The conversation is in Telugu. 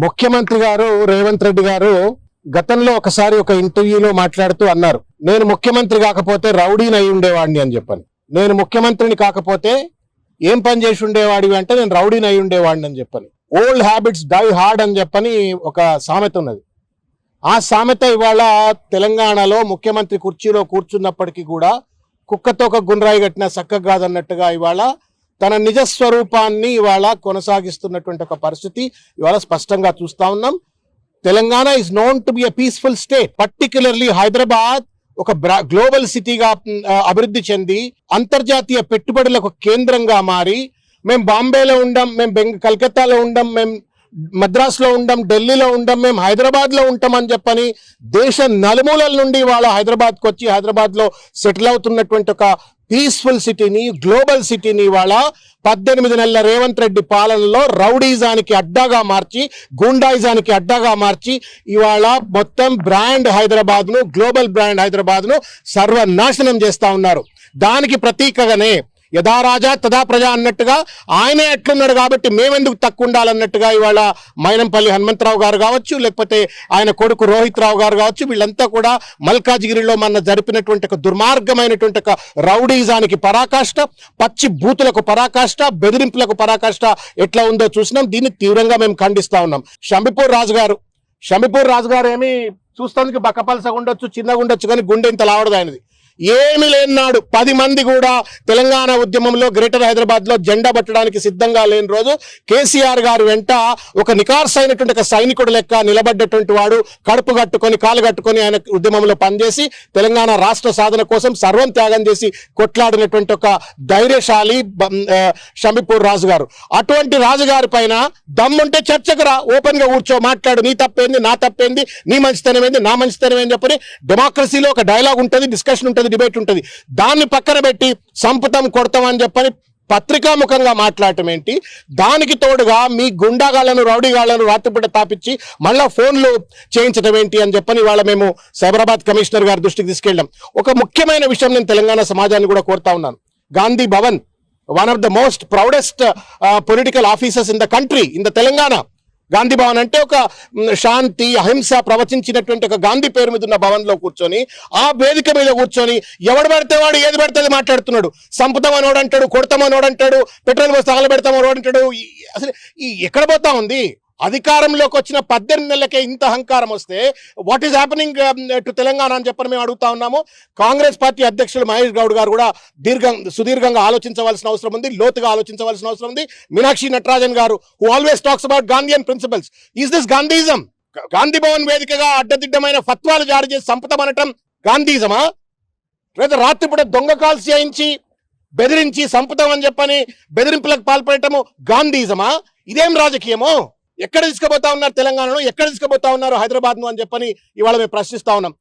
ముఖ్యమంత్రి గారు రేవంత్ రెడ్డి గారు గతంలో ఒకసారి ఒక ఇంటర్వ్యూలో మాట్లాడుతూ అన్నారు, నేను ముఖ్యమంత్రి కాకపోతే రౌడీని అయి ఉండేవాడిని అని చెప్పని. నేను ముఖ్యమంత్రిని కాకపోతే ఏం పని చేసి ఉండేవాడివి అంటే నేను రౌడీని అయి ఉండేవాడిని అని చెప్పని. ఓల్డ్ హ్యాబిట్స్ డై హార్డ్ అని చెప్పని ఒక సామెత ఉన్నది. ఆ సామెత ఇవాళ తెలంగాణలో ముఖ్యమంత్రి కుర్చీలో కూర్చున్నప్పటికీ కూడా కుక్కతో ఒక గుండ్రాయి కట్టిన చక్కగా కాదన్నట్టుగా ఇవాళ తన నిజస్వరూపాన్ని ఇవాళ కొనసాగిస్తున్నటువంటి ఒక పరిస్థితి ఇవాళ స్పష్టంగా చూస్తా ఉన్నాం. Telangana is known to be a peaceful state. Particularly Hyderabad ఒక గ్లోబల్ సిటీగా అభివృద్ధి చెంది అంతర్జాతీయ పెట్టుబడులకు కేంద్రంగా మారి, మేము బాంబేలో ఉండం, మేము కలకత్తాలో ఉండం, మేము మద్రాసులో ఉండం, ఢిల్లీలో ఉండం, మేము హైదరాబాద్లో ఉంటామని చెప్పని దేశ నలుమూలల నుండి వాళ్ళ హైదరాబాద్కి వచ్చి హైదరాబాద్లో సెటిల్ అవుతున్నటువంటి ఒక పీస్ఫుల్ సిటీని, గ్లోబల్ సిటీని ఇవాళ 18 నెలల రేవంత్ రెడ్డి పాలనలో రౌడీజానికి అడ్డాగా మార్చి, గూండాయిజానికి అడ్డాగా మార్చి ఇవాళ మొత్తం బ్రాండ్ హైదరాబాద్ను, గ్లోబల్ బ్రాండ్ హైదరాబాద్ను సర్వనాశనం చేస్తా ఉన్నారు. దానికి ప్రతీకగానే యథా రాజా తదా ప్రజ అన్నట్టుగా ఆయనే ఎట్లున్నాడు కాబట్టి మేమెందుకు తక్కువ ఉండాలన్నట్టుగా ఇవాళ మైనంపల్లి హనుమంతరావు గారు కావచ్చు, లేకపోతే ఆయన కొడుకు రోహిత్ రావు గారు కావచ్చు, వీళ్ళంతా కూడా మల్కాజ్గిరిలో మన జరిపినటువంటి ఒక దుర్మార్గమైనటువంటి ఒక రౌడీజానికి పరాకాష్ట, పచ్చి బూతులకు పరాకాష్ట, బెదిరింపులకు పరాకాష్ట ఎట్లా ఉందో చూసినాం. దీన్ని తీవ్రంగా మేము ఖండిస్తా ఉన్నాం. షంబీపూర్ రాజు గారు ఏమి చూస్తానికి బక్కపలసగా ఉండొచ్చు, చిన్నగా ఉండొచ్చు, కానీ గుండె ఇంత లావడదు ఆయనది. ఏమి లేనాడు 10 మంది కూడా తెలంగాణ ఉద్యమంలో గ్రేటర్ హైదరాబాద్ లో జెండా పట్టడానికి సిద్ధంగా లేని రోజు కేసీఆర్ గారు వెంట ఒక నికార్స్ అయినటువంటి ఒక సైనికుడు లెక్క నిలబడ్డటువంటి వాడు, కడుపు కట్టుకొని కాలు కట్టుకొని ఆయన ఉద్యమంలో పనిచేసి తెలంగాణ రాష్ట్ర సాధన కోసం సర్వం త్యాగం చేసి కొట్లాడినటువంటి ఒక ధైర్యశాలి షంబీపూర్ రాజు గారు. అటువంటి రాజుగారి పైన దమ్ముంటే చర్చకు రా, ఓపెన్ గా కూర్చో, మాట్లాడు, నీ తప్పేంది, నా తప్పేంది, నీ మంచితనం ఏంది, నా మంచితనం ఏంది చెప్పని డెమోక్రసీలో ఒక డైలాగ్ ఉంటుంది, డిస్కషన్ ఉంటుంది, డిబేట్ ఉంటుంది. దాన్ని పక్కన పెట్టి సంపుతం కొడతాం అని చెప్పని పత్రికాముఖంగా మాట్లాడటం ఏంటి? దానికి తోడుగా మీ గుండాగాళ్లను, రౌడీగాళ్లను రాత్రిపూట తాపించి మళ్ళా ఫోన్లు చేయించడం ఏంటి అని చెప్పని ఇవాళ మేము సైబరాబాద్ కమిషనర్ గారి దృష్టికి తీసుకెళ్ళాం. ఒక ముఖ్యమైన విషయం నేను తెలంగాణ సమాజాన్ని కూడా కోరుతా ఉన్నాను. Gandhi Bhavan, one of the most proudest political officers in the country, in the Telangana. Gandhi Bhavan అంటే ఒక శాంతి, అహింస ప్రవచించినటువంటి ఒక గాంధీ పేరు మీద ఉన్న భవన్ లో కూర్చొని, ఆ వేదిక మీద కూర్చొని ఎవడు పడితే వాడు ఏది పడితే మాట్లాడుతున్నాడు. సంపుతామని ఓడంటాడు, కొడతామని ఓడంటాడు, పెట్రోల్ పోసి తగలబెడతామని ఓడంటాడు. అసలు ఎక్కడ పోతా ఉంది? అధికారంలోకి వచ్చిన 18 నెలలకే ఇంత అహంకారం వస్తే what is happening to Telangana అని చెప్పని మేము అడుగుతా ఉన్నాము. కాంగ్రెస్ పార్టీ అధ్యక్షులు మహేష్ గౌడ్ గారు కూడా సుదీర్ఘంగా ఆలోచించవలసిన అవసరం ఉంది, లోతుగా ఆలోచించవలసిన అవసరం ఉంది. మీనాక్షి నటరాజన్ గారు who always talks about Gandhian principles, is this Gandhism? Gandhi Bhavan వేదికగా అడ్డదిడ్డమైన ఫత్వాలు జారీ చేసి సంపుతామనటం గాంధీయిజమా? లేదా రాత్రిపూట దొంగ కాల్స్ చేయించి బెదిరించి సంపుతామని చెప్పని బెదిరింపులకు పాల్పడటము గాంధీయిజమా? ఇదేం రాజకీయమో? ఎక్కడ తీసుకుపోతా ఉన్నారు తెలంగాణను, ఎక్కడ తీసుకుపోతా ఉన్నారు హైదరాబాద్ను అని చెప్పని ఇవాళ మేము ప్రశ్నిస్తా ఉన్నాం.